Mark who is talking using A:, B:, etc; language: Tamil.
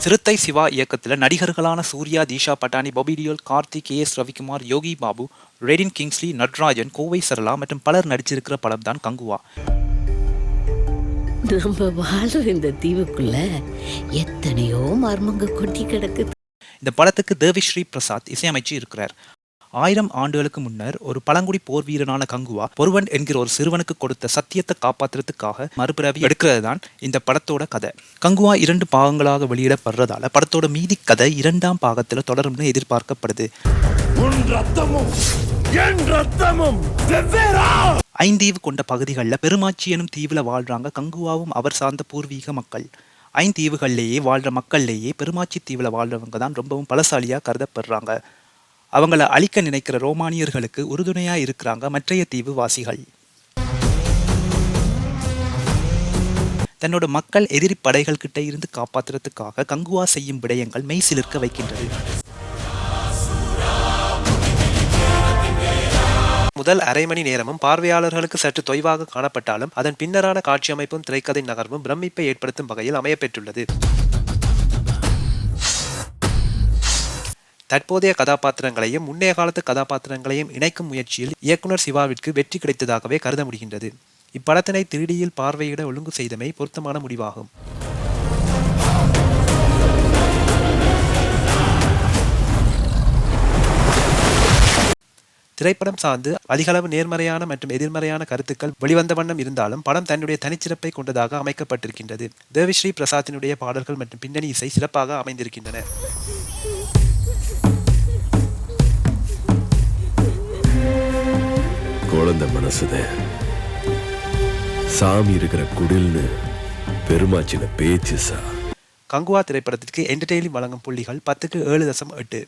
A: சிறுத்தை சிவா இயக்கத்தில் நடிகர்களான Surya, Disha Pathani, Bobby Deol, Karthik, KS Ravikumar, Yogi Babu, Redin Kingsley, Natarajan, Kovai Sarala மற்றும் பலர் நடிச்சிருக்கிற படம் தான் கங்குவா.
B: நம்ம வாழ்ற இந்த தீவுக்குள்ள எத்தனையோ மர்மங்க கொட்டி கிடக்குது.
A: இந்த படத்துக்கு தேவிஸ்ரீ பிரசாத் இசையமைச்சு இருக்கிறார். 1000 ஆண்டுகளுக்கு முன்னர் ஒரு பழங்குடி போர் வீரனான கங்குவா பொருவன் என்கிற ஒரு சிறுவனுக்கு கொடுத்த சத்தியத்தை காப்பாற்றுறதுக்காக மறுபிறவி எடுக்கிறது தான் இந்த படத்தோட கதை. கங்குவா 2 பாகங்களாக வெளியிடப்படுறதால படத்தோட மீதி கதை 2ஆம் பாகத்தில் தொடரும்னு எதிர்பார்க்கப்படுது. 5 தீவு கொண்ட பகுதிகளில் பெருமாச்சி எனும் தீவில் வாழ்றாங்க கங்குவாவும் அவர் சார்ந்த பூர்வீக மக்கள். 5 தீவுகள்லேயே வாழ்ற மக்கள்லேயே பெருமாச்சி தீவில் வாழ்றவங்க தான் ரொம்பவும் பலசாலியாக கருதப்படுறாங்க. அவங்கள அழிக்க நினைக்கிற ரோமானியர்களுக்கு உறுதுணையா இருக்கிறாங்க மற்றைய தீவு வாசிகள். தன்னோட மக்கள் எதிரி படைகள் கிட்ட இருந்து காப்பாற்றுறதுக்காக கங்குவா செய்யும் விடயங்கள் மெய்சிலிர்க்க வைக்கின்றது. முதல் அரை மணி நேரமும் பார்வையாளர்களுக்கு சற்று தொய்வாக காணப்பட்டாலும் அதன் பின்னரான காட்சி அமைப்பும் திரைக்கதை நகர்வும் பிரமிப்பை ஏற்படுத்தும் வகையில் அமையப்பெற்றுள்ளது. தற்போதைய கதாபாத்திரங்களையும் முன்னைய காலத்து கதாபாத்திரங்களையும் இணைக்கும் முயற்சியில் இயக்குனர் சிவாவிற்கு வெற்றி கிடைத்ததாகவே கருத முடிகின்றது. இப்படத்தினை 3Dயில் பார்வையிட ஒழுங்கு செய்தமை பொருத்தமான முடிவாகும். திரைப்படம் சார்ந்து அதிகளவு நேர்மறையான மற்றும் எதிர்மறையான கருத்துக்கள் வெளிவந்த வண்ணம் இருந்தாலும் படம் தன்னுடைய தனிச்சிறப்பை கொண்டதாக அமைக்கப்பட்டிருக்கின்றது. தேவிஸ்ரீ பிரசாத்தினுடைய பாடல்கள் மற்றும் பின்னணி இசை சிறப்பாக அமைந்திருக்கின்றன.
C: குழந்தை மனசுத சாமி இருக்கிற குடில்னு பெருமாச்சின பேச்சு சா.
A: கங்குவா திரைப்படத்திற்கு என்டர்டெய்னிங் வழங்கும் புள்ளிகள் 10க்கு 7.8.